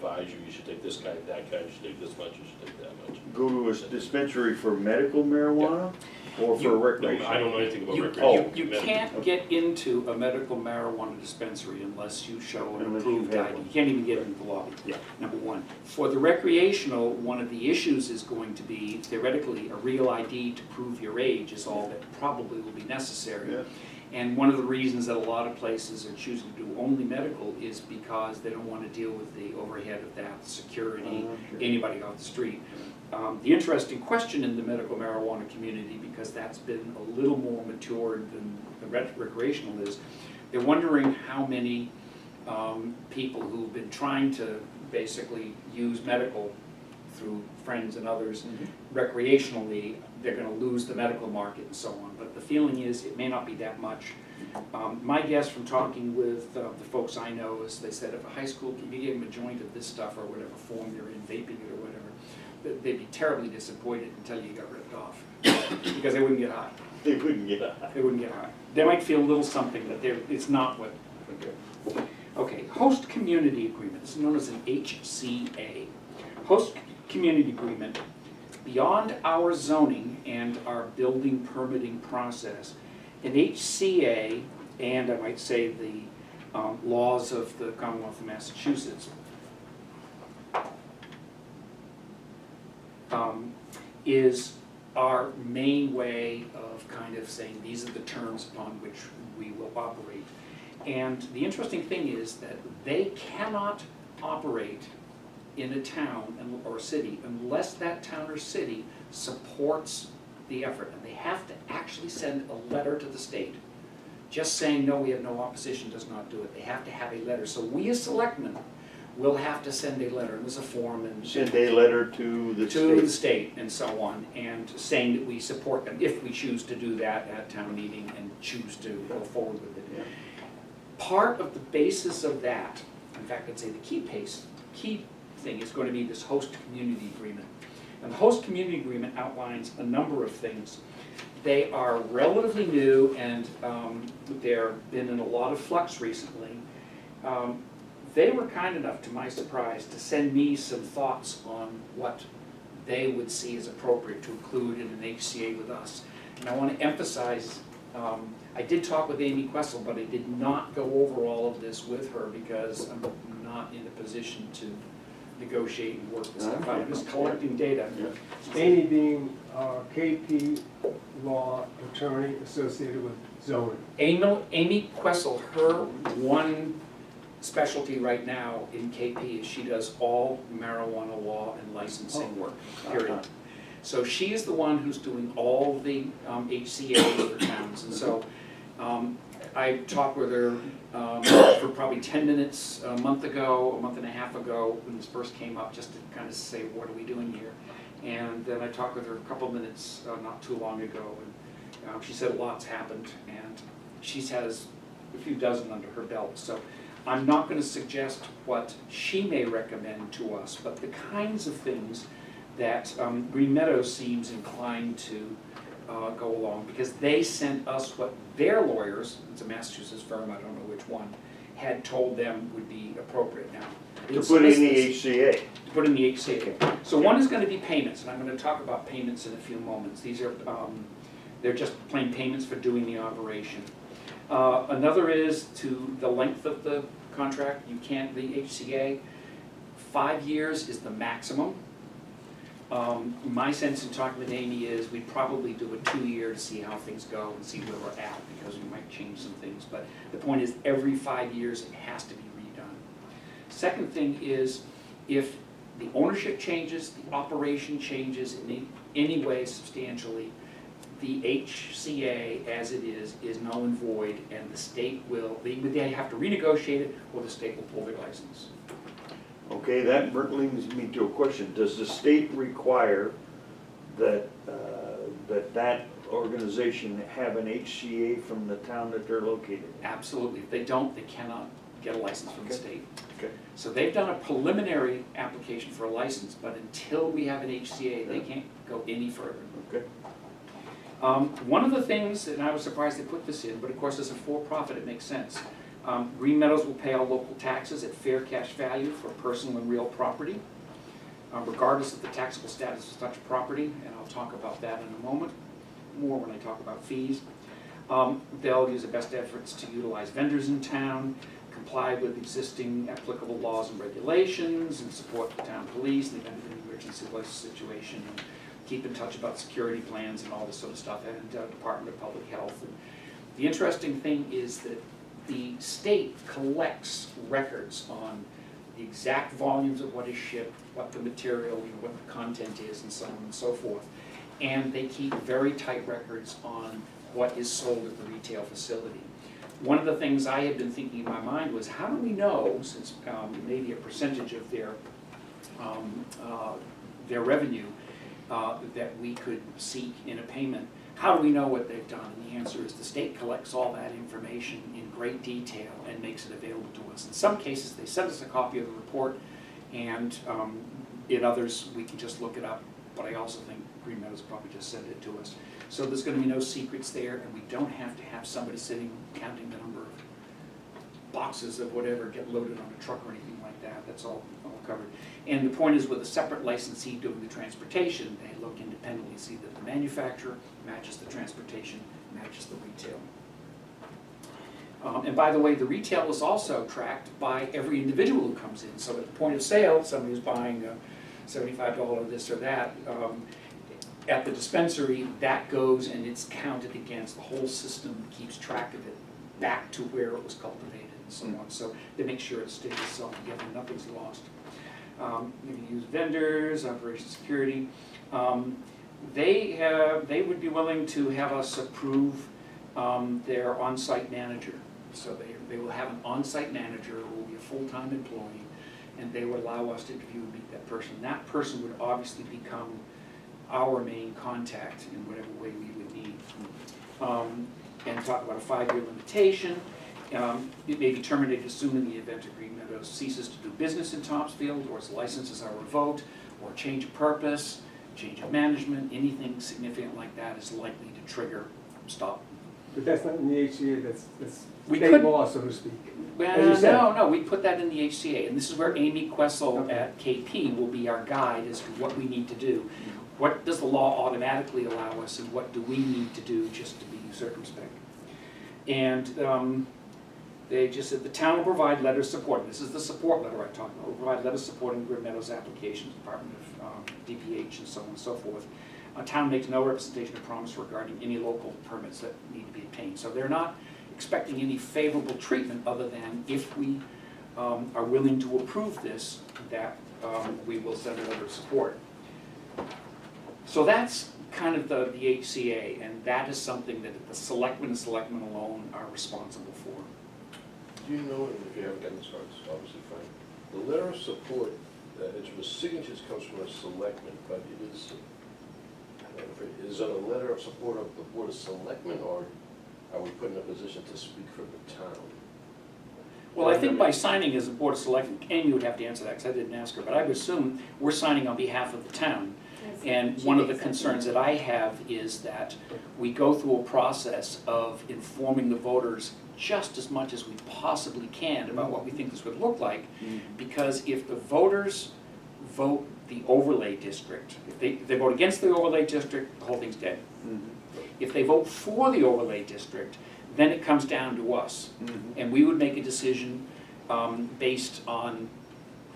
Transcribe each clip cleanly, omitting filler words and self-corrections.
advise you should take this kind, that kind, you should take this much, you should take that much. Go to a dispensary for medical marijuana or for No, recreational? I don't know anything about You, recreational. you can't get into a medical marijuana dispensary unless you show an Unless approved you've had ID. one. You can't even get into the lobby, Yeah. number one. For the recreational, one of the issues is going to be theoretically a real ID to prove your age is all that probably will be necessary. Yeah. And one of the reasons that a lot of places are choosing to do only medical is because they don't want to deal with the overhead of that, security, Okay. anybody off the street. The interesting question in the medical marijuana community, because that's been a little more matured than the recreational is, they're wondering how many people who've been trying to basically use medical through friends and others recreationally, they're going to lose the medical market and so on. But the feeling is it may not be that much. My guess from talking with the folks I know is they said if a high school kid, you gave them a joint of this stuff or whatever form they're in, vaping it or whatever, they'd be terribly disappointed until you got ripped off because they wouldn't get high. They wouldn't get a. They wouldn't get high. They might feel a little something, but it's not what. Okay. Okay, host community agreement. This is known as an HCA. Host community agreement, beyond our zoning and our building permitting process, an HCA, and I might say the laws of the Commonwealth of Massachusetts, is our main way of kind of saying these are the terms upon which we will operate. And the interesting thing is that they cannot operate in a town or a city unless that town or city supports the effort. And they have to actually send a letter to the state. Just saying, no, we have no opposition does not do it. They have to have a letter. So we as selectmen will have to send a letter, and there's a form, and Send a letter to the state. state and so on, and saying that we support them if we choose to do that at town meeting and choose to go forward with it. Yeah. Part of the basis of that, in fact, I'd say the key thing is going to be this host community agreement. And the host community agreement outlines a number of things. They are relatively new, and they've been in a lot of flux recently. They were kind enough, to my surprise, to send me some thoughts on what they would see as appropriate to include in an HCA with us. And I want to emphasize, I did talk with Amy Questle, but I did not go over all of this with her because I'm not in a position to negotiate and work this stuff out. I'm just collecting data. Yeah. Amy being KP law attorney associated with zoning. Amy Questle, her one specialty right now in KP is she does all marijuana law and licensing work, period. So she is the one who's doing all the HCAs for towns. And so I talked with her for probably 10 minutes a month and a half ago when this first came up, just to kind of say, what are we doing here? And then I talked with her a couple minutes not too long ago, and she said lots happened, and she has a few dozen under her belt. So I'm not going to suggest what she may recommend to us, but the kinds of things that Green Meadows seems inclined to go along, because they sent us what their lawyers, it's a Massachusetts firm, I don't know which one, had told them would be appropriate now. To put in the HCA. To put in the HCA. So one is going to be payments, and I'm going to talk about payments in a few moments. These are, they're just plain payments for doing the operation. Another is to the length of the contract. You can't, the HCA, 5 years is the maximum. My sense in talking with Amy is we'd probably do a 2-year to see how things go and see where we're at, because we might change some things. But the point is, every 5 years it has to be redone. Second thing is, if the ownership changes, the operation changes in any way substantially, the HCA as it is null and void, and the state will, they have to renegotiate it, or the state will pull their license. Okay, that brings me to a question. Does the state require that that organization have an HCA from the town that they're located in? Absolutely. If they don't, they cannot get a license from the Okay. state. Okay. So they've done a preliminary application for a license, but until we have an HCA, they can't go any further. Okay. One of the things, and I was surprised they put this in, but of course as a for-profit it makes sense, Green Meadows will pay all local taxes at fair cash value for personal and real property, regardless of the taxable status of such property, and I'll talk about that in a moment, more when I talk about fees. They'll use the best efforts to utilize vendors in town, comply with existing applicable laws and regulations, and support the town police in the event of an emergency situation, and keep in touch about security plans and all this sort of stuff, and Department of Public Health. And the interesting thing is that the state collects records on the exact volumes of what is shipped, what the material, what the content is, and so on and so forth. And they keep very tight records on what is sold at the retail facility. One of the things I had been thinking in my mind was, how do we know, since maybe a percentage of their revenue that we could seek in a payment, how do we know what they've done? And the answer is the state collects all that information in great detail and makes it available to us. In some cases, they send us a copy of the report, and in others, we can just look it up. But I also think Green Meadows probably just sent it to us. So there's going to be no secrets there, and we don't have to have somebody sitting counting the number of boxes of whatever get loaded on a truck or anything like that. That's all covered. And the point is, with a separate licensee doing the transportation, they look independently, see that the manufacturer matches the transportation, matches the retail. And by the way, the retail is also tracked by every individual who comes in. So at the point of sale, somebody who's buying $75 this or that, at the dispensary, that goes and it's counted against, the whole system keeps track of it back to where it was cultivated and so on. So they make sure it stays all together, nothing's lost. You can use vendors, operation security. They would be willing to have us approve their on-site manager. So they will have an on-site manager who will be a full-time employee, and they would allow us to interview and meet that person. That person would obviously become our main contact in whatever way we would need. And talk about a 5-year limitation. It may be terminated as soon in the event of Green Meadows ceases to do business in Topsfield, or its licenses are revoked, or change of purpose, change of management, anything significant like that is likely to trigger stop. But that's not in the HCA, that's We state could- law, so to speak. Well, no, we put that in the HCA, and this is where Amy Questle at KP will be our guide as to what we need to do. What does the law automatically allow us, and what do we need to do just to be circumspect? And they just said the town will provide letters supporting, this is the support letter I talked about, will provide letters supporting Green Meadows applications, Department of DPH and so on and so forth. A town makes no representation or promise regarding any local permits that need to be obtained. So they're not expecting any favorable treatment other than if we are willing to approve this, that we will send a letter of support. So that's kind of the HCA, and that is something that the selectmen and selectmen alone are responsible for. Do you know, and if you haven't gotten this far, it's obviously fine, the letter of support, it's with signatures comes from a selectman, but it is, I don't know, is it a letter of support of the Board of Selectmen, or are we put in a position to speak for the town? Well, I think by signing as a Board of Selectmen, Amy would have to answer that, because I didn't ask her, but I would assume we're signing on behalf of the town. And one of the concerns that I have is that we go through a process of informing the voters just as much as we possibly can about what we think this would look like, because if the voters vote the overlay district, if they vote against the overlay district, the whole thing's dead. If they vote for the overlay district, then it comes down to us. And we would make a decision based on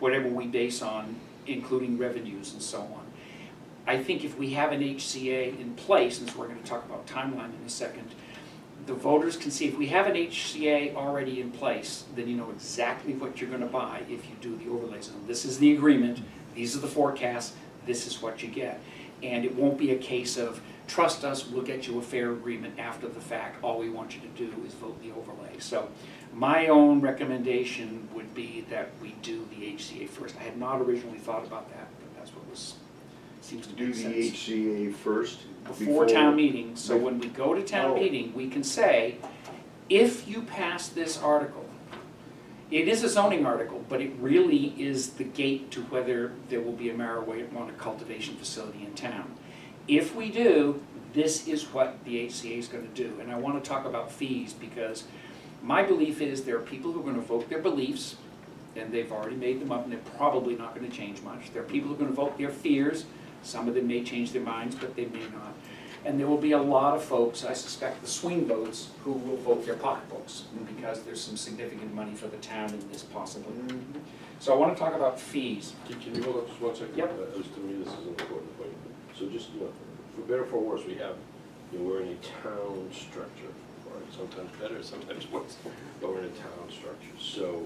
whatever we base on, including revenues and so on. I think if we have an HCA in place, and so we're going to talk about timeline in a second, the voters can see if we have an HCA already in place, then you know exactly what you're going to buy if you do the overlay zone. This is the agreement, these are the forecasts, this is what you get. And it won't be a case of, trust us, we'll get you a fair agreement after the fact, all we want you to do is vote the overlay. So my own recommendation would be that we do the HCA first. I had not originally thought about that, but that's what seems to Do make the sense. HCA first? Before town meeting, so when we go to town meeting, we can say, if you pass this article, it is a zoning article, but it really is the gate to whether there will be a marijuana cultivation facility in town. If we do, this is what the HCA is going to do. And I want to talk about fees, because My belief is there are people who are gonna vote their beliefs, and they've already made them up, and they're probably not gonna change much. There are people who are gonna vote their fears, some of them may change their minds, but they may not. And there will be a lot of folks, I suspect the swing votes, who will vote their pocketbooks, because there's some significant money for the town in this possibly. So I wanna talk about fees. Can you hold up just one second? Yep. To me, this is an important point. So just, for better or for worse, we have, we're in a town structure, right? Sometimes better, sometimes worse, but we're in a town structure. So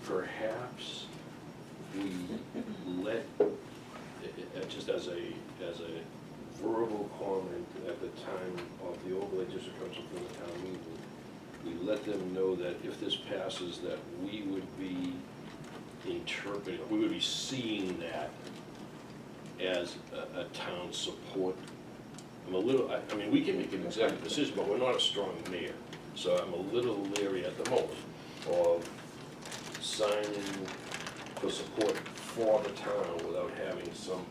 perhaps we let, just as a verbal comment at the time of the overlay district comes from the town meeting, we let them know that if this passes, that we would be interpreting, we would be seeing that as a town support. I'm a little, I mean, we can make an executive decision, but we're not a strong mayor. So I'm a little leery at the moment of signing for support for the town without having some.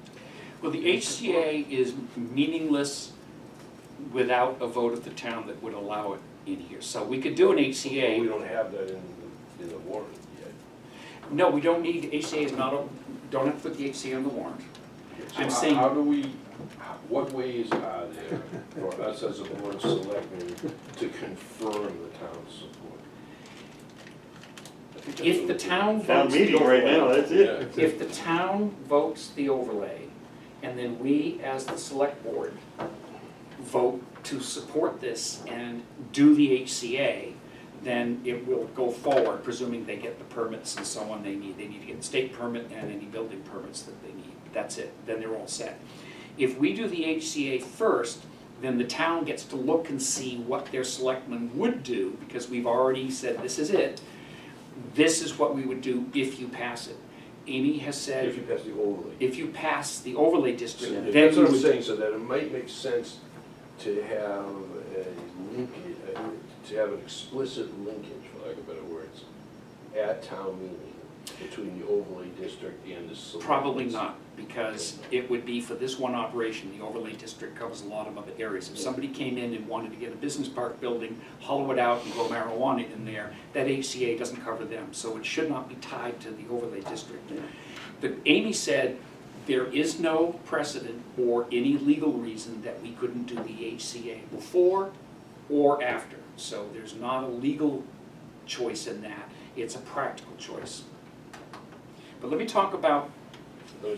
Well, the HCA is meaningless without a vote of the town that would allow it in here. So we could do an But we HCA. don't have that in the warrant yet. No, we don't need, HCA is not, don't have to put the HCA on the warrant. So I'm saying- how do we, what ways are there for us as a board of selectmen to confirm the town's support? I think that's If what the we- town Town votes meeting the right overlay, now, that's it. Yeah. if the town votes the overlay, and then we, as the select board, vote to support this and do the HCA, then it will go forward, presuming they get the permits and so on they need. They need to get the state permit and any building permits that they need. That's it, then they're all set. If we do the HCA first, then the town gets to look and see what their selectmen would do, because we've already said this is it. This is what we would do if you pass it. Amy has said, If you pass the overlay. if you pass the overlay So district, then that's we what I'm would. saying, so that it might make sense to have a linkage, to have an explicit linkage, for lack of better words, at town meeting between the overlay district and the select. Probably not, because it would be for this one operation, the overlay district covers a lot of other areas. If somebody came in and wanted to get a business park building, hollow it out and grow marijuana in there, that HCA doesn't cover them, so it should not be tied to the overlay district. But Amy said there is no precedent or any legal reason that we couldn't do the HCA before or after. So there's not a legal choice in that, it's a practical choice. But let me talk about, I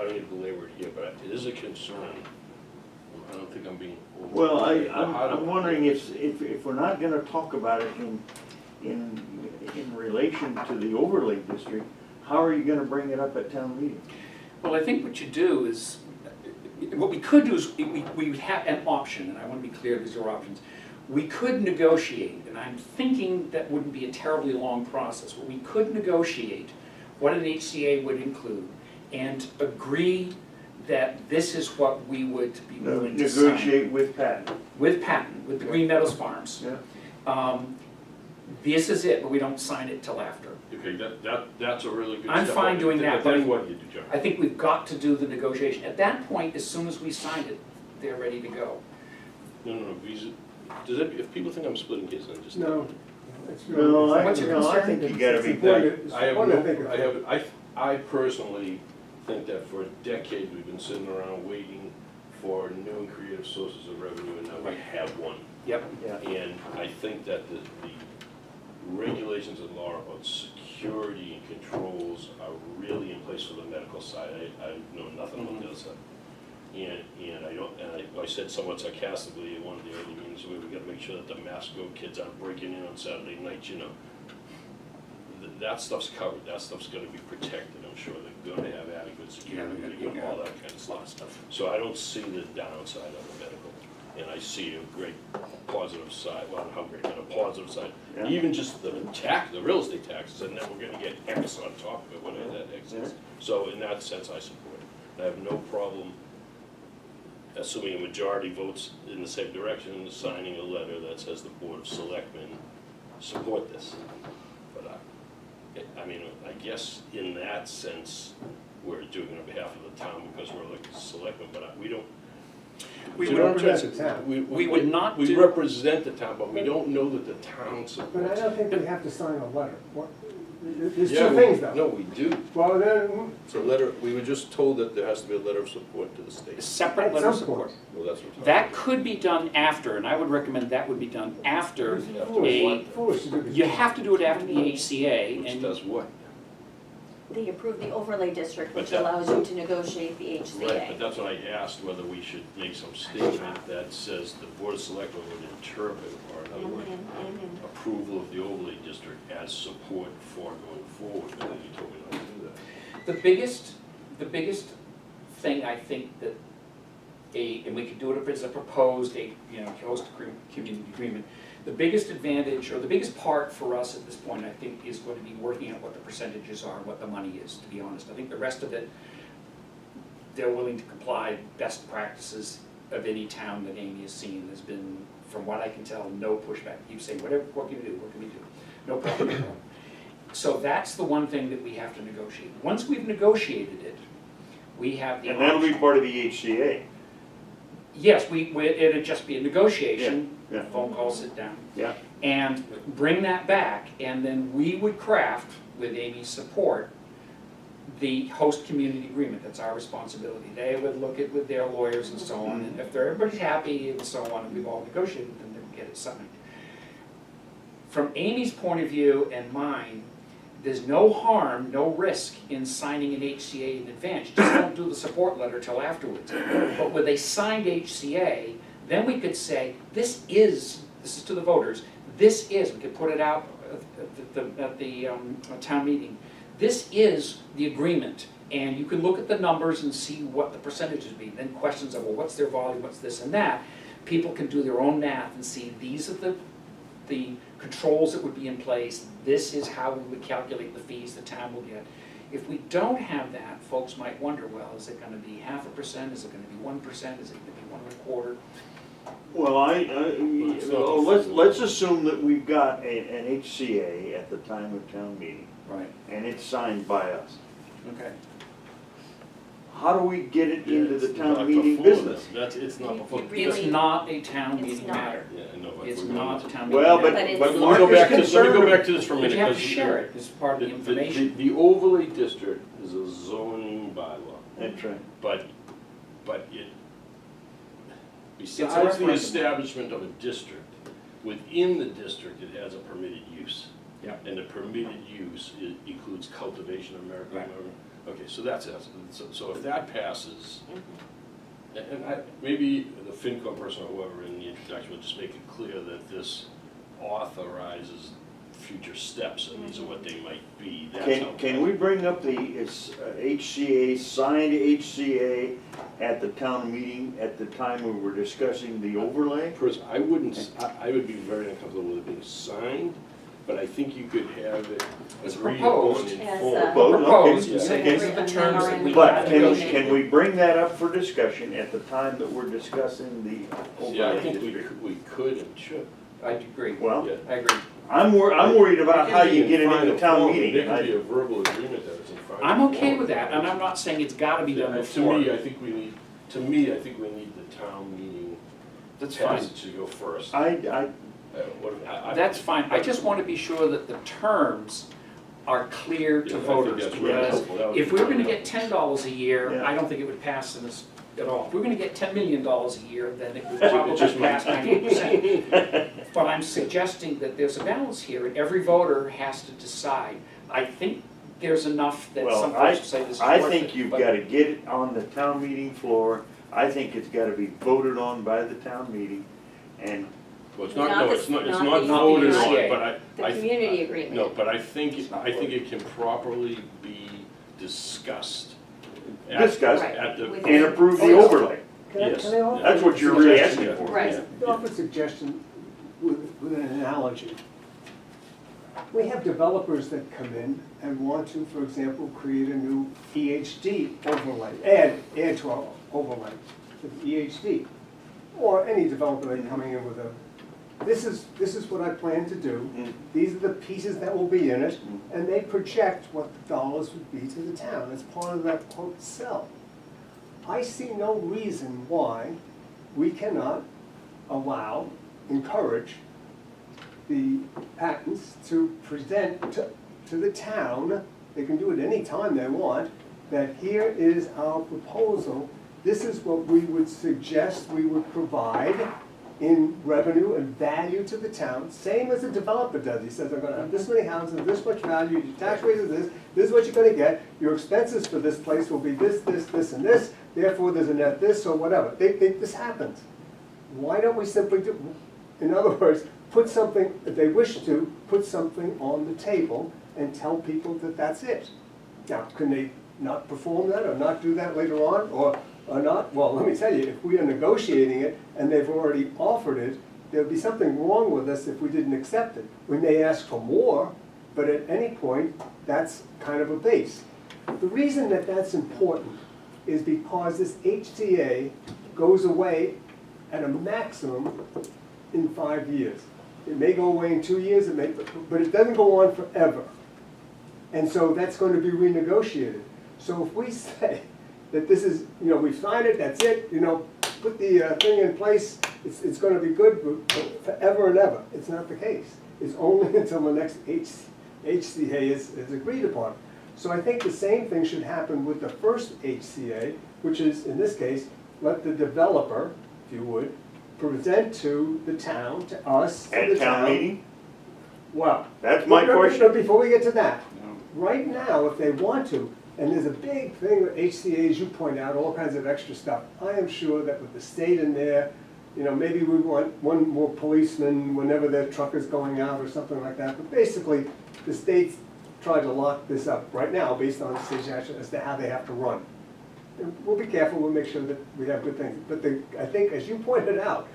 don't need to belabor it here, but it is a concern. I don't think I'm being. Well, How do- I'm wondering if we're not gonna talk about it in relation to the overlay district, how are you gonna bring it up at town meeting? well, I think what you do is, what we could do is, we would have an option, and I want to be clear, these are options. We could negotiate, and I'm thinking that wouldn't be a terribly long process, but we could negotiate what an HCA would include and agree that this is what we would be willing to sign. Negotiate with Pat. With Patton, with the Green Meadows Farms. Yeah. This is it, but we don't sign it till after. Okay, that's a really good. I'm step. fine doing that, But then but- what do you do, John? I think we've got to do the negotiation. At that point, as soon as we sign it, they're ready to go. No, visa, does it, if people think I'm splitting hairs, then just. No. it's No, really- What's your I concern? think you gotta It's be important- back. it's I have important to think no, of. I personally think that for a decade, we've been sitting around waiting for new and creative sources of revenue, and now we have one. Yep. Yeah. And I think that the regulations and law about security and controls are really in place for the medical side. I know nothing about the other side. And I don't, and I said somewhat sarcastically in one of the early meetings, we gotta make sure that the mask go kids aren't breaking in on Saturday nights, you know. That stuff's covered, that stuff's gonna be protected, I'm sure they're gonna have adequate security and all that kind of stuff. So I don't see the downside of the medical, and I see a great positive side, well, not how great, but a positive side. Yeah. Even just the tax, the real estate taxes, and then we're gonna get X on top of it, whatever that X is. So in that sense, I support it. I have no problem, assuming a majority votes in the same direction, signing a letter that says the Board of Selectmen support this. But I mean, I guess in that sense, we're doing it on behalf of the town because we're elected selectmen, but we don't, We Do you know what I'm represent saying? the town. We would not We do- represent the town, but we don't know that the town supports. But I don't think we have to sign a letter. There's Yeah, two things though. No, we do. Well, then, It's a letter, we were just told that there has to be a letter of support to the A state. separate at letter of some support. point. Well, that's what. That could be done after, and I would recommend that would be done after It's After foolish, a, foolish to do this. you have to do it after the HCA, Which and does what? They approved the overlay district, which But that- allows you to negotiate the Right, but HCA. that's what I asked, whether we should make some statement that says the Board of Selectmen would interpret, or in other words, approval of the overlay district as support for going forward, and then you told me not to do that. the biggest thing I think that and we could do it if it's a proposed, host community agreement. The biggest advantage, or the biggest part for us at this point, I think, is going to be working out what the percentages are, what the money is, to be honest. I think the rest of it, they're willing to comply best practices of any town that Amy has seen. There's been, from what I can tell, no pushback. You say, what can you do, what can we do? No problem. So that's the one thing that we have to negotiate. Once we've negotiated it, we have the And that'll be option. part of the HCA. Yes, it'd just be a negotiation, Yeah, yeah. phone call, sit down. Yeah. And bring that back, and then we would craft, with Amy's support, the host community agreement. That's our responsibility. They would look at with their lawyers and so on, and if everybody's happy and so on, and we've all negotiated, then they'll get it signed. From Amy's point of view and mine, there's no harm, no risk in signing an HCA in advance. Just don't do the support letter till afterwards. But with a signed HCA, then we could say, this is to the voters, we could put it out at the town meeting. This is the agreement, and you can look at the numbers and see what the percentages be. Then questions of, well, what's their volume, what's this and that? People can do their own math and see, these are the controls that would be in place, this is how we would calculate the fees the town will get. If we don't have that, folks might wonder, well, is it gonna be 0.5%, is it gonna be 1%, is it gonna be 1.25%? Well, let's assume that we've got an HCA at the time of town meeting, Right. and it's signed by us. Okay. How do we get it into the It's town not meeting before business? this. It's not You- before. you It's really- not a town It's meeting not. matter. Yeah, I know, but It's we're not a going to. town meeting Well, matter. But but it's let me not. go back to Let me go back to this for a But minute. you have to 'cause share it as part of the information. The overlay district is a zoning bylaw, That's right. But it, It's a besides the referendum. establishment of a district, within the district, it has a permitted use. Yeah. And the permitted use includes cultivation of marijuana. Right. Okay, so that's it. So if that passes, and maybe the FinCom person or whoever in the introduction would just make it clear that this authorizes future steps, and these are what they might be. That's how- Can we bring up the HCA, signed HCA at the town meeting at the time we were discussing the overlay? I wouldn't, I would be very uncomfortable with it being signed, but I think you could have it It's agreed proposed. upon in As full. a- Proposed, okay. Proposed, and say Okay. these are the terms that we But have to can negotiate. we bring that up for discussion at the time that we're discussing the Yeah, I overlay think district? we could and should. I agree, Well, Yeah. I agree. I'm worried about It how can be you in get it final into town form. meeting. There and can be I- a verbal agreement that it's in final I'm okay form. with that, and I'm not saying it's gotta be done Yeah, before. To me, I think we need the town meeting That's fine. passage to go first. I, That's fine, I just want to be sure that the terms are clear to Yeah, I think voters, that's really because helpful. That would if be we were gonna very get $10 a year, Yeah. I don't think it would pass in this at all. If we were gonna get $10 million a year, then it would It probably just might. pass 98%. But I'm suggesting that there's a balance here, and every voter has to decide. I think there's enough that some well, folks will say this is I worth think it, you've but- gotta get it on the town meeting floor. I think it's gotta be voted on by the town meeting, and Well, it's Not not, no, the- it's not not the voted on, HCA. but The community agreement. No, but I think It's not it can properly be discussed. Discussed. At the. Right. and approve the Oh, overlay. Yes. Can I offer? That's what you're really asking Yeah. for. Right. Yeah. Offer a suggestion with an analogy. We have developers that come in and want to, for example, create a new EHD overlay, add to our overlay, to the EHD. Or any developer that coming in with this is what I plan to do, Mm. these are the pieces that will be in it, Mm. and they project what the dollars would be to the town as part of that quote sell. I see no reason why we cannot encourage the patents to present to the town, they can do it any time they want, that here is our proposal, this is what we would suggest we would provide in revenue and value to the town, same as a developer does. He says, I'm gonna have this many houses, this much value, your tax rate is this is what you're gonna get, your expenses for this place will be this, and this, therefore there's a net this or whatever. This happens. Why don't we simply do, in other words, put something, if they wish to, put something on the table and tell people that that's it. Now, can they not perform that or not do that later on or not? Well, let me tell you, if we are negotiating it and they've already offered it, there'd be something wrong with us if we didn't accept it. We may ask for more, but at any point, that's kind of a base. The reason that that's important is because this HTA goes away at a maximum in 5 years. It may go away in 2 years, but it doesn't go on forever. And so that's going to be renegotiated. So if we say that this is, we've signed it, that's it, put the thing in place, it's going to be good forever and ever. It's not the case. It's only until the next HCA is agreed upon. So I think the same thing should happen with the first HCA, which is, in this case, let the developer, if you would, present to the town, to us, to the At town meeting? Well, That's my question. before we get to that, right now, if they want to, and there's a big thing with HCA's, you point out, all kinds of extra stuff. I am sure that with the state in there, maybe we want one more policeman whenever their truck is going out or something like that. But basically, the state's tried to lock this up right now based on state action as to how they have to run. And we'll be careful, we'll make sure that we have good things. But I think, as you pointed out,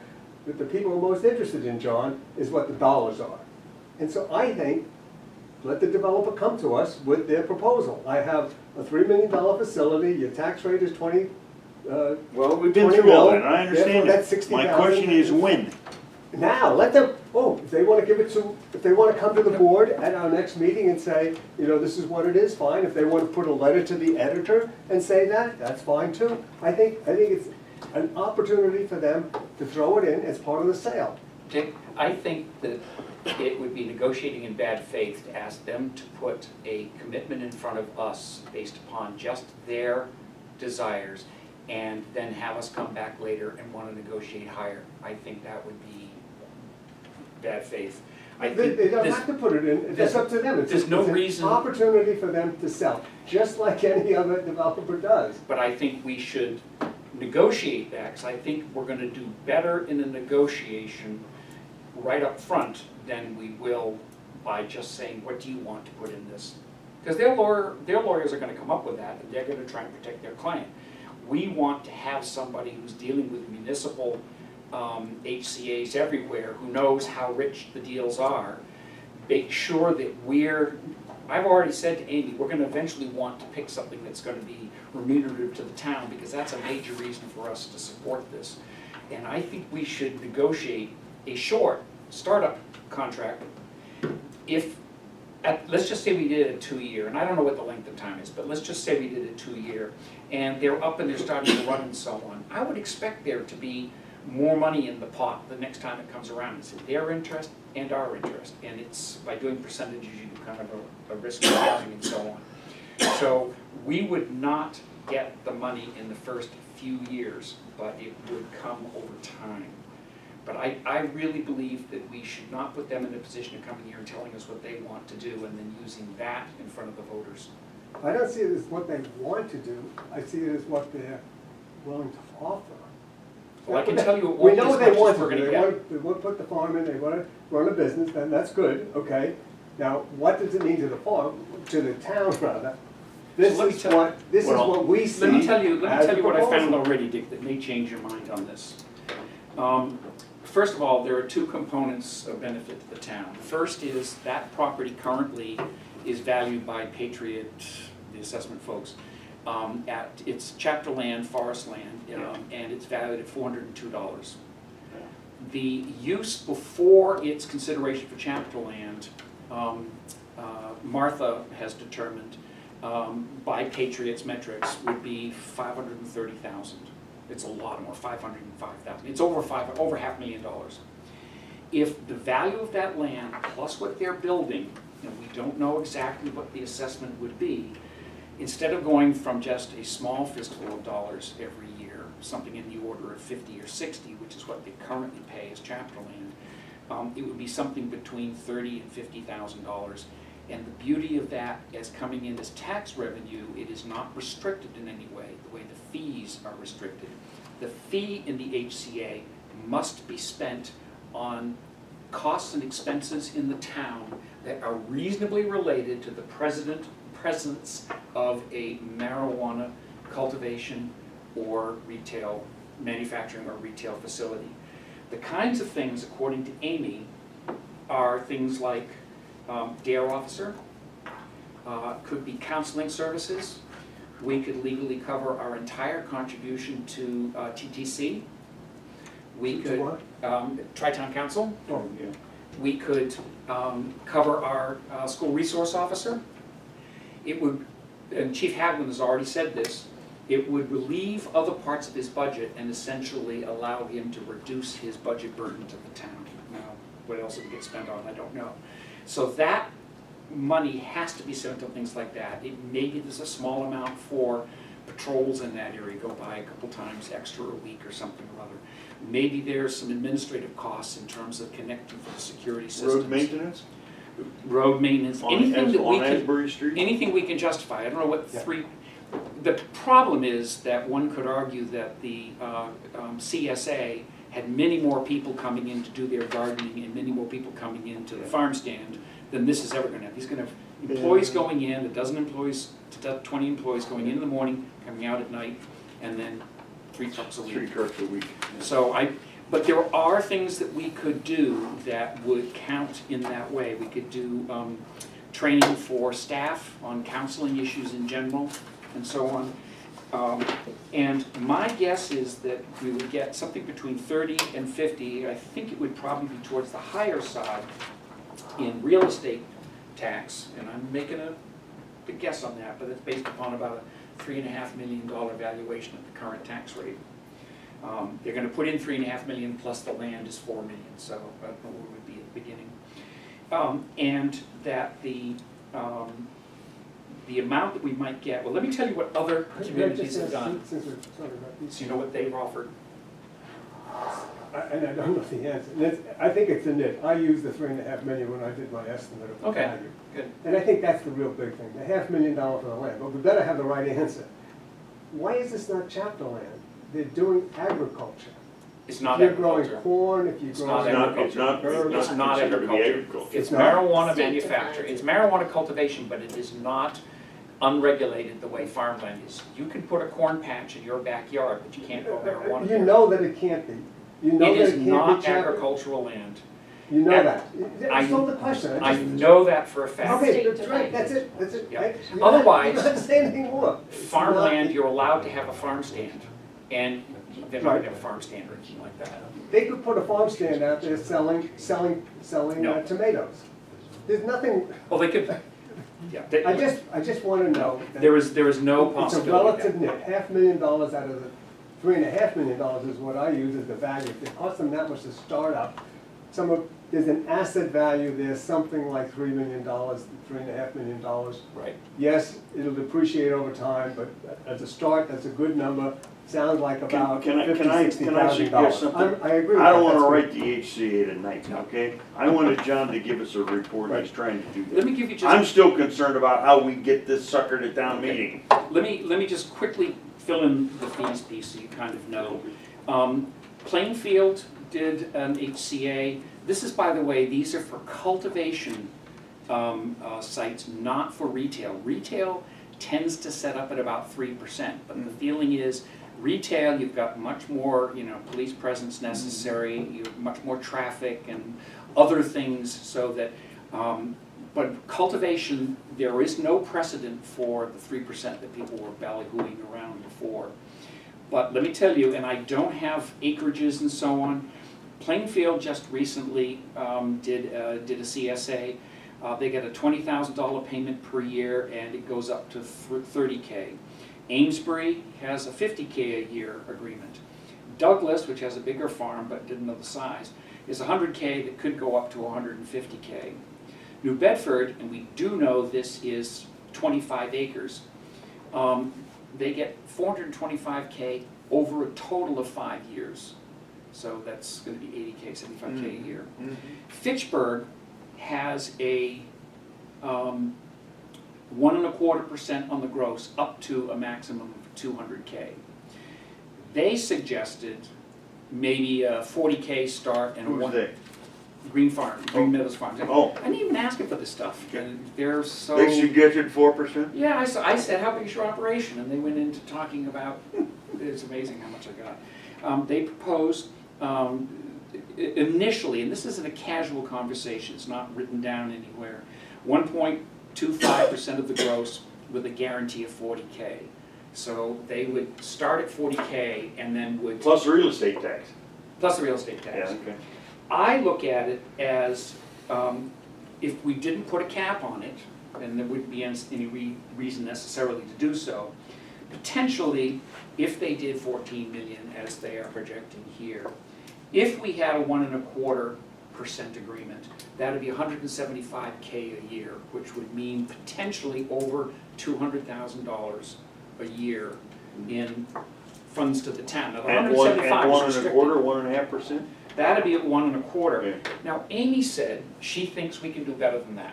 that the people are most interested in, John, is what the dollars are. And so I think, let the developer come to us with their proposal. I have a $3 million facility, your tax rate is 20, Well, we've been 20 through all mil, that, I therefore understand that's that. 60,000. My question is when? Now, let them, if they want to give it to, if they want to come to the board at our next meeting and say, this is what it is, fine. If they want to put a letter to the editor and say that, that's fine too. I think it's an opportunity for them to throw it in as part of the sale. Dick, I think that it would be negotiating in bad faith to ask them to put a commitment in front of us based upon just their desires and then have us come back later and want to negotiate higher. I think that would be bad faith. They don't have to put it in, it's up to them. There's no reason. It's an opportunity for them to sell, just like any other developer does. But I think we should negotiate that, because I think we're gonna do better in a negotiation right up front than we will by just saying, what do you want to put in this? Because their lawyers are gonna come up with that, and they're gonna try and protect their client. We want to have somebody who's dealing with municipal HCA's everywhere, who knows how rich the deals are. Make sure that I've already said to Amy, we're gonna eventually want to pick something that's gonna be remunerative to the town, because that's a major reason for us to support this. And I think we should negotiate a short startup contract. Let's just say we did a 2-year, and I don't know what the length of time is, but let's just say we did a 2-year, and they're up and they're starting to run and so on. I would expect there to be more money in the pot the next time it comes around. It's in their interest and our interest, and it's, by doing percentages, you do kind of a risk hedging and so on. So we would not get the money in the first few years, but it would come over time. But I really believe that we should not put them in a position of coming here and telling us what they want to do and then using that in front of the voters. I don't see it as what they want to do, I see it as what they're willing to offer. Well, I can tell you it We won't know as they much as want we're to, gonna they get. want to put the farm in, they want to run a business, then that's good, okay. Now, what does it mean to the farm, to the town rather? This So let me is tell- what we see Let me tell you as a what I found proposal. already, Dick, that may change your mind on this. First of all, there are 2 components of benefit to the town. The first is that property currently is valued by Patriot, the assessment folks, it's chapter land, forest land, and it's valued at $402. The use before its consideration for chapter land, Martha has determined by Patriot's metrics would be $530,000. It's a lot more, 505,000. It's over $500,000. If the value of that land plus what they're building, and we don't know exactly what the assessment would be, instead of going from just a small fistful of dollars every year, something in the order of 50 or 60, which is what they currently pay as chapter land, it would be something between $30,000 and $50,000. And the beauty of that as coming in as tax revenue, it is not restricted in any way, the way the fees are restricted. The fee in the HCA must be spent on costs and expenses in the town that are reasonably related to the presence of a marijuana cultivation or retail, manufacturing or retail facility. The kinds of things, according to Amy, are things like dare officer, could be counseling services. We could legally cover our entire contribution to TTC. We To could, what? Tri-Town Council. Oh, Yeah. We could cover our school resource officer. It would, and Chief Hagman has already said this, it would relieve other parts of his budget and essentially allow him to reduce his budget burden to the town. Now, what else it would get spent on, I don't know. So that money has to be spent on things like that. Maybe there's a small amount for patrols in that area, go by a couple times extra a week or something or other. Maybe there's some administrative costs in terms of connecting for the security systems. Road maintenance? Road maintenance, anything that we On can, Asbury Street? anything we can justify. I don't know what Yeah. the problem is that one could argue that the CSA had many more people coming in to do their gardening and many more people coming into the farm stand than this is ever gonna have. He's gonna have employees going in, a dozen employees, to 20 employees going in the morning, coming out at night, and then 3 trucks a week. 3 trucks a week. So but there are things that we could do that would count in that way. We could do training for staff on counseling issues in general and so on. And my guess is that we would get something between 30 and 50. I think it would probably be towards the higher side in real estate tax, and I'm making a big guess on that, but it's based upon about a $3.5 million valuation at the current tax rate. They're gonna put in $3.5 million plus the land is $4 million, so I don't know where we'd be at the beginning. And that the amount that we might get, well, let me tell you what other communities have done, Since we're talking about these. so you know what they've offered. And I don't know the answer. And I think it's a nit. I used the $3.5 million when I did my estimate of the Okay. value. Good. And I think that's the real big thing, the $500,000 for the land. But we better have the right answer. Why is this not chapter land? They're doing agriculture. It's not If you're growing agriculture. corn, if you're It's not growing. It's not It's not considered to be agriculture. agriculture. It's It's not? marijuana State manufacture, defines it's it. marijuana cultivation, but it is not unregulated the way farmland is. You can put a corn patch in your backyard, but you can't grow marijuana. You there. know that it can't be. You know It that is it can't be not chapter. agricultural land. You know that. I- That's not the question. I know that for a fact. Okay, State that's right, defines that's it, that's it. Yeah. You're not- Otherwise- You're not saying anything more. It's Farmland, not- you're allowed to have a farm stand, and they're not gonna have a farm stand or anything like that. They could put a farm stand out there selling No. tomatoes. There's nothing, Well, they could, yeah. I just wanna know. that There is no It's a possibility of relative that. nit, $500,000 out of the $3.5 million is what I use as the value. If it costs them that much to start up, there's an asset value there, something like $3 million, $3.5 million. Right. Yes, it'll depreciate over time, but as a start, that's a good number. Sounds like about Can I $50,000, suggest something? I agree with I don't that, wanna that's write good. the HCA tonight, okay? I wanted John to give us a report, he's trying to do Let that. me give you just. I'm still concerned about how we get this sucker to town Okay. meeting. Let me just quickly fill in the fees piece so you kind of know. Plainfield did an HCA. This is, by the way, these are for cultivation sites, not for retail. Retail tends to set up at about 3%, but the feeling is retail, you've got much more, police presence necessary, you have much more traffic and other things so that, but cultivation, there is no precedent for the 3% that people were ballyhooing around before. But let me tell you, and I don't have acreages and so on, Plainfield just recently did a CSA. They get a $20,000 payment per year and it goes up to $30K. Amesbury has a 50K a year agreement. Douglas, which has a bigger farm but didn't know the size, is 100K that could go up to 150K. New Bedford, and we do know this is 25 acres, they get 425K over a total of 5 years. So that's going to be 80K, 75K a year. Fitchburg has a 1.25% on the gross up to a maximum of 200K. They suggested maybe a 40K start and a Who's they? Green Farm, Green Meadows Farms. Oh. I didn't even ask them for this stuff, and they're so. They suggested 4%? Yeah, I said, how big is your operation? And they went into talking about, it's amazing how much I got. They proposed initially, and this isn't a casual conversation, it's not written down anywhere, 1.25% of the gross with a guarantee of 40K. So they would start at 40K and then would. Plus real estate tax. Plus the real estate tax. Yeah, okay. I look at it as, if we didn't put a cap on it, and there wouldn't be any reason necessarily to do so, potentially, if they did 14 million as they are projecting here, if we had a 1.25% agreement, that'd be 175K a year, which would mean potentially over $200,000 a year in funds to the town. Now, the And 175 is 1.25%, restricted. 1.5%? That'd be at 1.25. Yeah. Now, Amy said she thinks we can do better than that,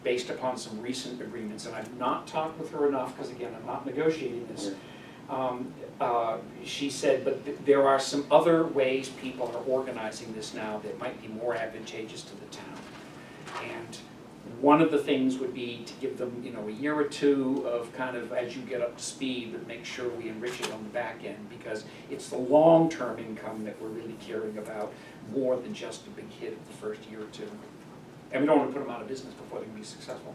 based upon some recent agreements, and I've not talked with her enough, because again, I'm not negotiating this. She said, but there are some other ways people are organizing this now that might be more advantageous to the town. And one of the things would be to give them, you know, a year or two of kind of, as you get up to speed, but make sure we enrich it on the back end, because it's the long-term income that we're really caring about, more than just a big hit the first year or two. And we don't want to put them out of business before they can be successful.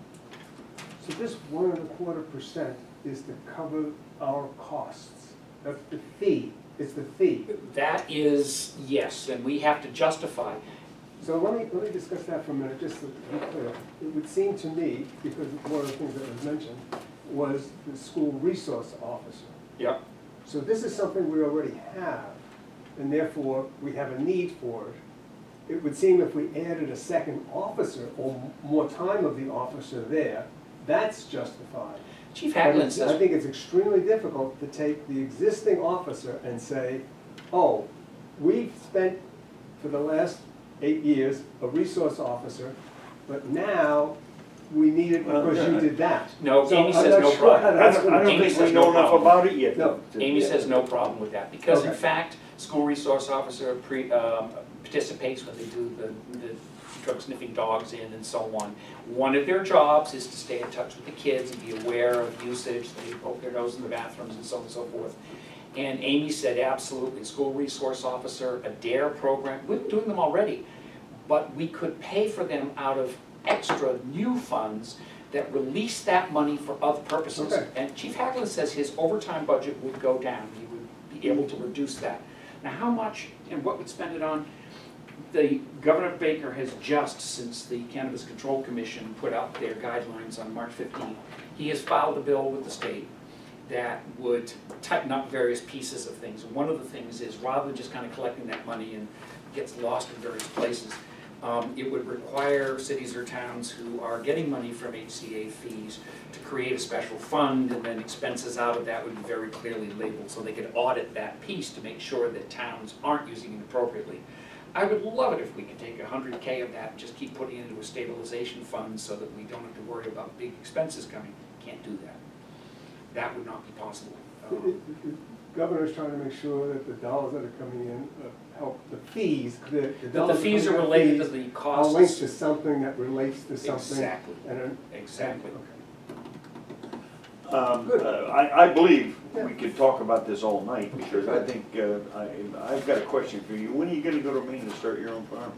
So this 1.25% is to cover our costs. That's the fee, it's the fee. That is, yes, and we have to justify. So let me discuss that for a minute, just to be clear. It would seem to me, because one of the things that was mentioned was the school resource officer. Yep. So this is something we already have, and therefore we have a need for it. It would seem if we added a second officer or more time of the officer there, that's justified. Chief But Hagelin I says, think it's extremely difficult to take the existing officer and say, oh, we've spent for the last 8 years a resource officer, but now we need it because you did that. no, So Amy I'm says not no sure problem. how I that's don't gonna- Amy think says we no know enough problem. about it yet. No. Amy says no problem with that, because in Okay. fact, school resource officer participates when they do the drug sniffing dogs in and so on. One of their jobs is to stay in touch with the kids and be aware of usage, they poke their nose in the bathrooms and so on and so forth. And Amy said absolutely, school resource officer, a DARE program, we're doing them already, but we could pay for them out of extra new funds that release that money for other purposes. Okay. And Chief Hagelin says his overtime budget would go down, he would be able to reduce that. Now, how much and what would spend it on? The Governor Baker has just, since the Cannabis Control Commission put out their guidelines on March 15th, he has filed a bill with the state that would tighten up various pieces of things. And one of the things is, rather than just kind of collecting that money and gets lost in various places, it would require cities or towns who are getting money from HCA fees to create a special fund, and then expenses out of that would be very clearly labeled, so they could audit that piece to make sure that towns aren't using it appropriately. I would love it if we could take 100K of that and just keep putting it into a stabilization fund so that we don't have to worry about big expenses coming. Can't do that. That would not be possible. The governor's trying to make sure that the dollars that are coming in help the fees. The But the dollars fees are coming in, related to fees the are linked costs. to something that relates to something. Exactly, And exactly. Okay. I believe we could talk about this all night, because I think, I've got a question for you. When are you gonna go to Maine and start your own farm?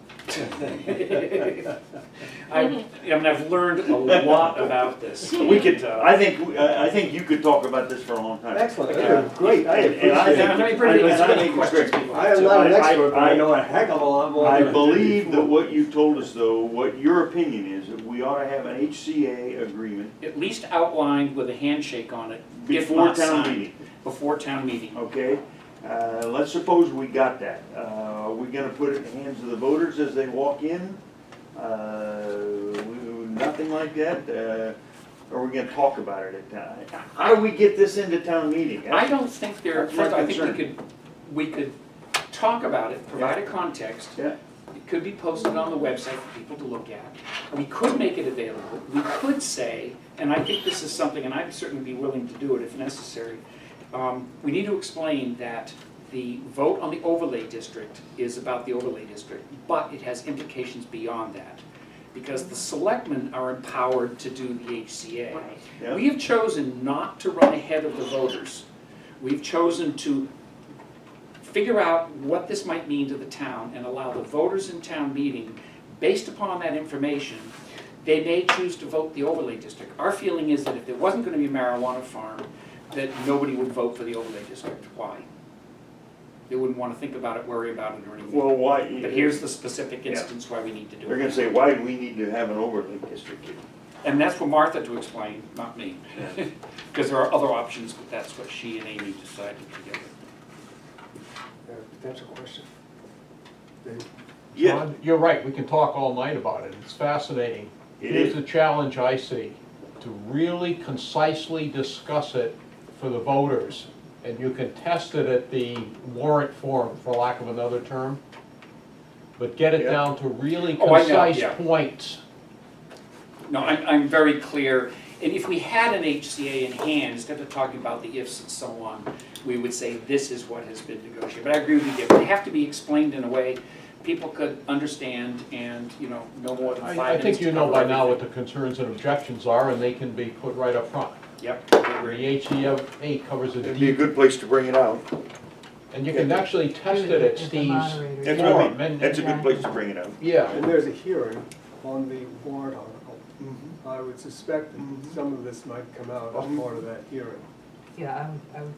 I've learned a lot about this. We could, And, I think you could talk about this for a long time. Excellent, great, I And I appreciate think- it. Let me bring it, it's I really think it's questions great. people I have am too. not an I- expert, but I- I know a heck of a lot more I than I did believe that before. what you told us, though, what your opinion is, that we we ought to have an HCA agreement At least outlined with a handshake on it, if before not town signed. meeting, Before town meeting. okay? Let's suppose we got that. Are we gonna put it in the hands of the voters as they walk in? Nothing like that? Or are we gonna talk about it at town? How do we get this into town meeting? I don't think That's my I think concern. we could talk about it, provide a context. Yeah. It could be posted on the website for people to look at. We could make it available. We could say, and I think this is something, and I'd certainly be willing to do it if necessary, we need to explain that the vote on the overlay district is about the overlay district, but it has implications beyond that. Because the selectmen are empowered to do the HCA. Yeah. We have chosen not to run ahead of the voters. We've chosen to figure out what this might mean to the town and allow the voters in town meeting, based upon that information, they may choose to vote the overlay district. Our feeling is that if there wasn't going to be a marijuana farm, that nobody would vote for the overlay district. Why? They wouldn't want to think about it, worry about it, or anything. Well, why? But here's the specific Yeah. instance why we need to do it. They're gonna say, why do we need to have an overlay district here? And that's for Martha to explain, not me. Because there are other options, but that's what she and Amy decided together. Potential question. Dave? Yeah, John, you're right, we can talk all night about it, it's fascinating. It Here's is. the challenge I see, to really concisely discuss it for the voters, and you can test it at the warrant form, for lack of another term, but get it Yeah. down to really Oh, I know, concise yeah. points. No, I'm very clear, and if we had an HCA in hand, instead of talking about the ifs and so on, we would say this is what has been negotiated. But I agree with you, Dick, they have to be explained in a way people could understand and, no more than 5 minutes. I think you to know cover by now what everything. the concerns and objections are, and they can be put right up front. Yep, The I agree. HCA covers a it'd be a deep, good place to bring it out. and you can actually test it at Steve's That's what I forum, mean, and, that's a good place to bring it out. yeah. And there's a hearing on the warrant article. Mm-hmm. I would suspect that some of this might come out as part of that hearing. Yeah, I would,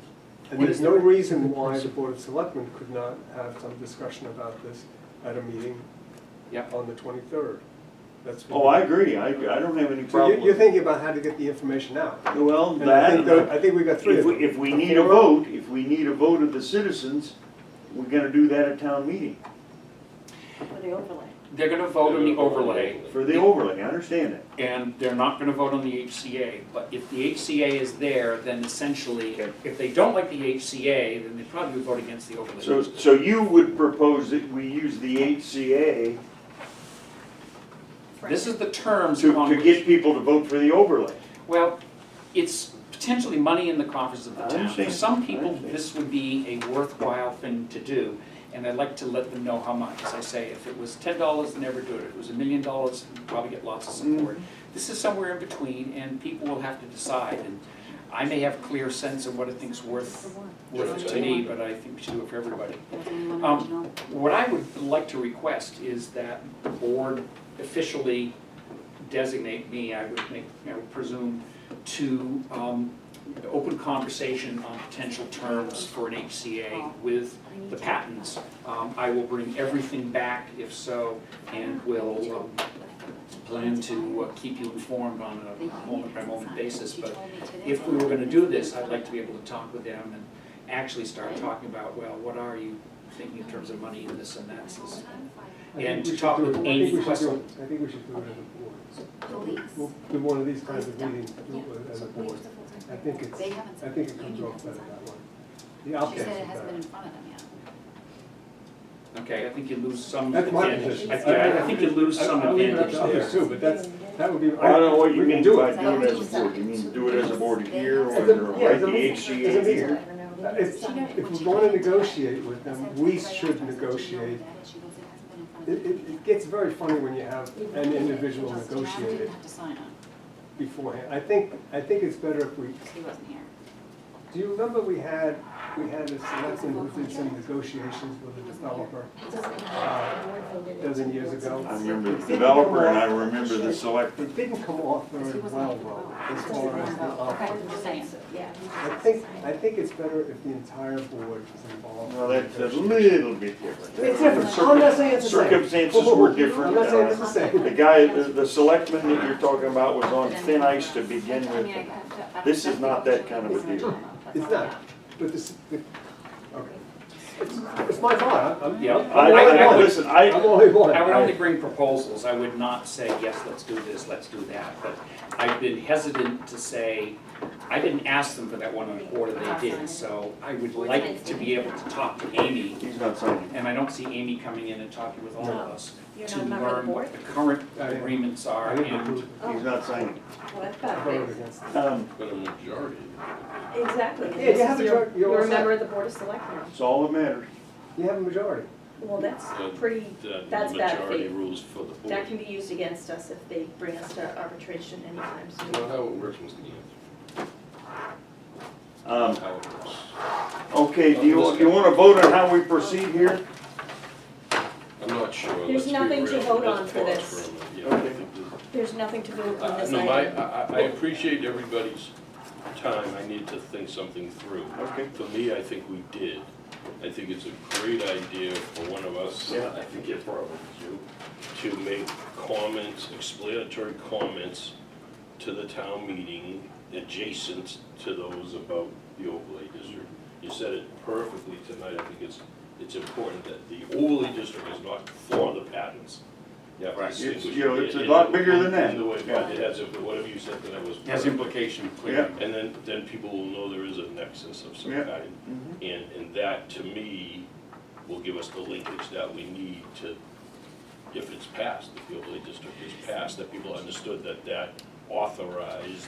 And there's no reason why the Board of Selectmen could not have some discussion about this at a meeting Yep. on the 23rd. That's Oh, I agree, I don't have any So problem. you're thinking about how to get the information out. Well, And I think, that, I think we got three if of them. if we need a vote, of the citizens, we're gonna do that at town meeting, For the overlay. They're gonna vote on the overlay, for the overlay, I understand that. and they're not gonna vote on the HCA. But if the HCA is there, then essentially, Okay. if they don't like the HCA, then they probably would vote against the overlay. So you would propose that we use the HCA This is the terms to upon get which, people to vote for the overlay? well, it's potentially money in the coffers of the I town. For understand. some I people, understand. this would be a worthwhile thing to do, and I'd like to let them know how much. As I say, if it was $10, never do it. If it was $1 million, you'd probably get lots of support. This is somewhere in between, and people will have to decide. And I may have a clear sense of what I think's worth it to me, but I think we should do it for everybody. What I would like to request is that the board officially designate me, I would presume, to open conversation on potential terms for an HCA with the patents. I will bring everything back, if so, and will plan to keep you informed on a moment-by-moment basis. But if we were gonna do this, I'd like to be able to talk with them and actually start talking about, well, what are you thinking in terms of money and this and that. I And think to we talk should do with it- Amy I think we should do Questle. it- I think we should do it as a board. We'll do one of these kinds of meetings, do it as a board. I think it's, They haven't I signed think it. it comes Union off better hasn't that way. The She optics said it are hasn't been better. in front of them yet. Okay, I think you lose some That's my advantage. position. I think you lose some I'll leave it up advantage to others too, there. but that would be. I don't know what you we can mean do by it. doing it as a board, you mean do it as a board here, or As a- yeah, write as a- the as a HCA meeting. here? If we want to negotiate with them, we should negotiate. It gets very funny when you have an individual You negotiate it didn't have to sign it, beforehand. I think it's better if we, because he wasn't here. do you remember we had a selectman who did some negotiations with a developer a dozen years ago? I remember the developer and I remember the selectmen. It didn't come off very well, though, as far as the Okay, offer. I'm just saying. Yeah. I think it's better if the entire board is involved. No, that's a little bit different. It's different, I'm not saying it's the same. Circumstances were different. I'm not saying it's the same. The guy, the selectman that you're talking about was on thin ice to begin with. This is not that kind of a deal. It's not, but this, okay. It's my thought, I'm Yeah. Listen, I'm only one. I would only bring proposals, I would not say, yes, let's do this, let's do that, but I've been hesitant to say, I didn't ask them for that 1 1/4 they did, so I would like to be able to talk to Amy, He's not signing. and I don't see Amy coming in and talking with all of No. us You're to not a member of the learn board? what the current I am. agreements are, I didn't and approve. He's not signing. Well, that's I bad. voted against it. But a majority. Exactly. Yeah, you have a You're majority, you're all a set. member of the Board of Selectmen. It's all that matters. You have a majority. Well, that's Then- pretty, then that's the bad majority faith. rules for the board. That can be used against us if they bring us to arbitration anytime It's soon. not how it works, Mr. Gann. Um, How it works. Okay, do you wanna vote on how we proceed here? I'm not sure. There's Let's be nothing to real. vote Let's on for pause this. a minute. Yeah, I Okay. think that- There's nothing to vote on this No, item. I appreciate everybody's time, I need to think something through. Okay. For me, I think we did. I think it's a great idea for one of us, Yeah. I think it probably is you, to make comments, explanatory comments to the town meeting adjacent to those about the overlay district. You said it perfectly tonight, I think it's important that the overlay district is not for the patents. You have to Right. distinguish It's, you know, it it's a in- lot bigger than that. in the way, but it has, whatever you said tonight was. has perfect. implication clearly. Yeah. And then people will know there is a nexus of some Yeah. kind. Mhm. And that, to me, will give us the linkage that we need to, if it's passed, if the overlay district is passed, that people understood that that authorized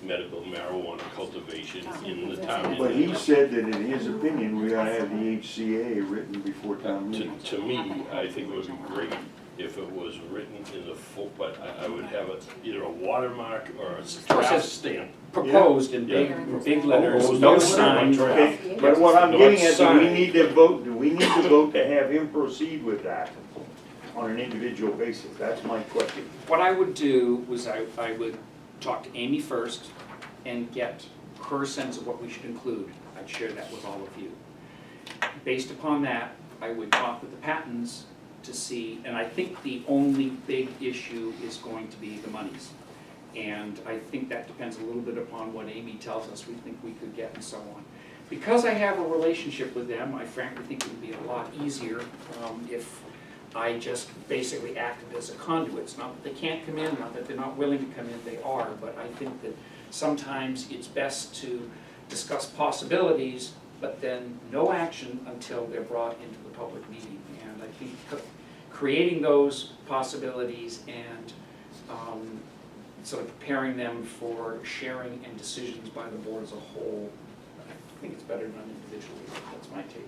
medical marijuana cultivation in the town. But he said that in his opinion, we ought to have the HCA written before town meeting. To me, I think it would be great if it was written in the full, but I would have it either a watermark or a draft stamp. Proposed in big letters, no sign. Okay, but what I'm No, getting it's at, do we signed. need to vote to have him proceed with that on an individual basis? That's my question. What I would do was I would talk to Amy first and get her sense of what we should include. I'd share that with all of you. Based upon that, I would talk with the Pattons to see, and I think the only big issue is going to be the monies. And I think that depends a little bit upon what Amy tells us we think we could get and so on. Because I have a relationship with them, I frankly think it would be a lot easier if I just basically acted as a conduit. It's not that they can't come in, not that they're not willing to come in, they are, but I think that sometimes it's best to discuss possibilities, but then no action until they're brought into the public meeting. And I think creating those possibilities and sort of preparing them for sharing and decisions by the board as a whole, I think it's better done individually. That's my take,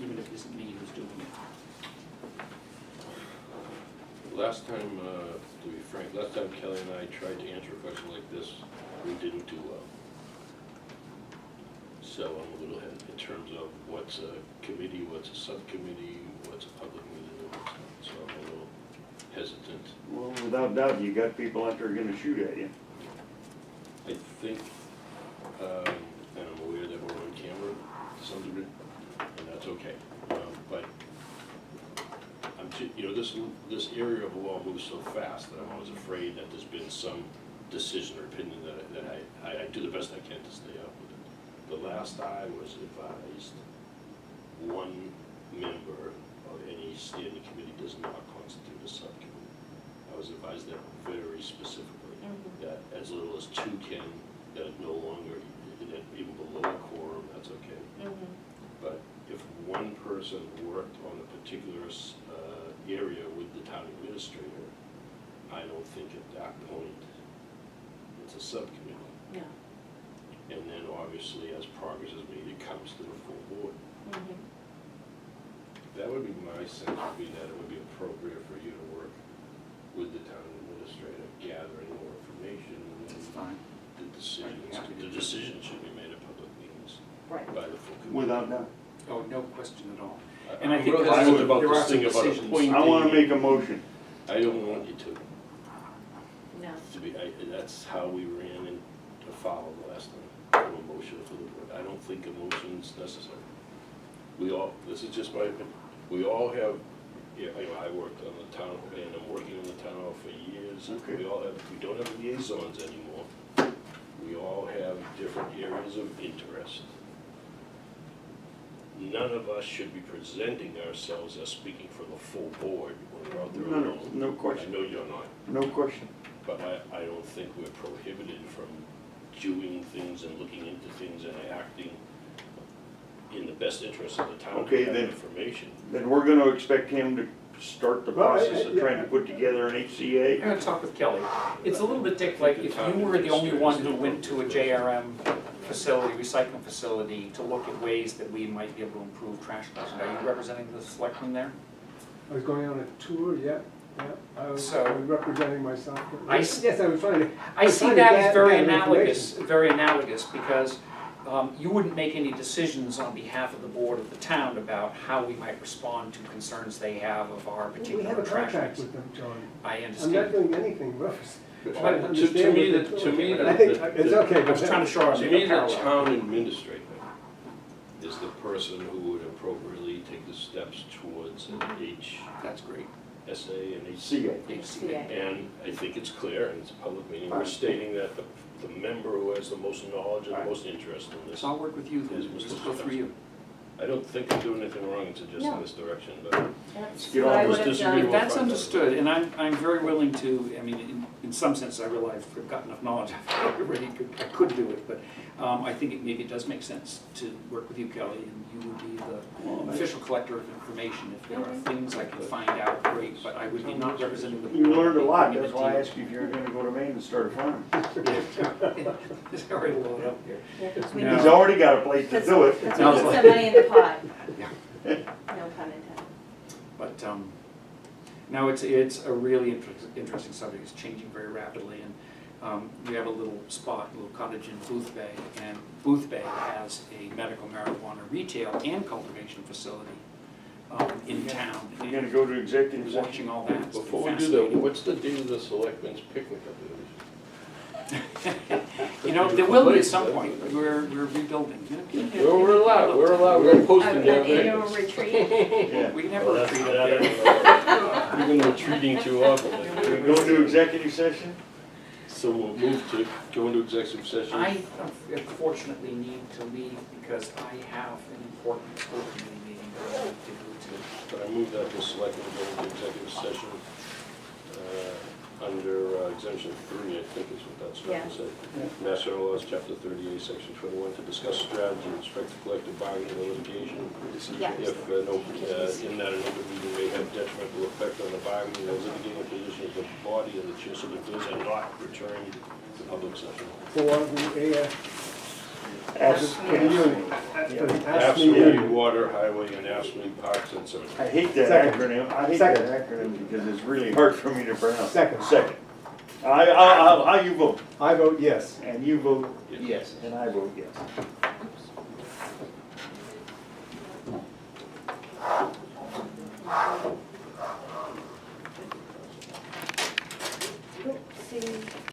even if it isn't me who's doing it. Last time, to be frank, last time Kelly and I tried to answer a question like this, we didn't do well. So I'm a little hesitant in terms of what's a committee, what's a subcommittee, what's a public meeting, and what's not. So I'm a little hesitant. Well, without doubt, you got people out there gonna shoot at you. I think, and I'm aware that we're on camera to some degree, and that's okay. But this area of law moves so fast that I'm always afraid that there's been some decision or opinion that I do the best I can to stay up with it. The last I was advised, one member of any standing committee does not constitute a subcommittee. I was advised that very specifically, that as little as two can, that no longer, that even below a quorum, that's okay. But if one person worked on a particular area with the town administrator, I don't think at that point it's a subcommittee. Yeah. And then obviously, as progress is made, it comes to the full board. That would be my sense, would be that it would be appropriate for you to work with the town administrator, gathering more information. That's fine. The decision should be made at public meetings Right. by the full committee. Without doubt. Oh, no question at all. I- And I I'm think real that hesitant there about are this some thing about decisions. appointing. I wanna make a motion. I don't want you to No. be, that's how we ran into foul the last time, from a motion for the board. I don't think a motion's necessary. We all, this is just my opinion, we all have, yeah, I worked on the town, and I'm working on the town hall for years. Okay. We all have, we don't have liaisons anymore. We all have different areas of interest. None of us should be presenting ourselves as speaking for the full board when we're out there No, alone. no question. I know you're not, No question. but I don't think we're prohibited from doing things and looking into things and acting in the best interest of the town Okay, to have then- information. Then we're gonna expect him to start the Well, process of trying to put together an I'm HCA? gonna talk with Kelly. It's a little bit, Dick, like if you were the only one who went to a JRM facility, recycling facility, to look at ways that we might be able to improve trash collection. Are you representing the selectmen there? I was going on a tour, yeah. I was So- representing myself. I s- Yes, I was trying to. I see trying to that as gather very analogous, because you wouldn't make any decisions on behalf of the board of the town about how we might respond to concerns they have of our We particular have a trash contract mix. with them, John. I I'm not understand. doing anything, Russ. But Trying to understand me, what they're to me, doing. I think the- it's okay, I was trying to show To me, a the parallel. town administrator is the person who would appropriately take the steps towards an That's great. HSA and CA. HCA. And I think it's clear, and it's a public meeting, we're stating that the member who has the most knowledge and the most interest in this. So I'll work with you then, Yes, Mr. just go through you. I don't think I'm doing anything wrong in suggesting No. this direction, but That's Get what on I with would have disagree done. with- That's understood, and I'm very willing to, I mean, in some sense, I realize I've got enough knowledge, I could do it, but I think maybe it does make sense to work with you, Kelly, and you would be the official collector of information. If there are things I can find out, great, but I would be not representing the board. You learned a lot, Bringing that's it to why I you. asked you if you were gonna go to Maine and start a farm. It's already loaded up here. Yeah, 'cause we No. He's need- already got a place to Let's- do it. let's Sounds put like- some money in the pot. Yeah. No pun intended. But, no, it's a really interesting subject, it's changing very rapidly, and we have a little spot, a little cottage in Booth Bay, and Booth Bay has a medical marijuana retail and cultivation facility in town. You're gonna go to executive And session? watching all that, it's before we do that, fascinating. what's the date of the selectmen's picnic up there? You know, there will be at some point, we're rebuilding. We're allowed, we're posting An down annual there. retreat. Yeah. We can have a retreat up there. You've been retreating too often. We're going to executive session? So we'll move to go into executive session. I unfortunately need to leave because I have an important school committee meeting that I need to go to. But I move that the selectmen go into executive session under exemption 3, I think is what that's trying to say. Mass General Laws, Chapter 38, Section 21, to discuss strategy with respect to collective bargaining or litigation. Yeah. If in that an open meeting may have detrimental effect on the bargaining or litigating position of the body, and the chair so declares are not returned to public session. For the Ask Absolutely, water, highway, and absolutely parks and service. I hate that Second. acronym, I hate Second. that acronym because it's really hard for me to pronounce. Second. Second. How you vote? I vote yes. And you vote Yes. yes, and I vote yes. See.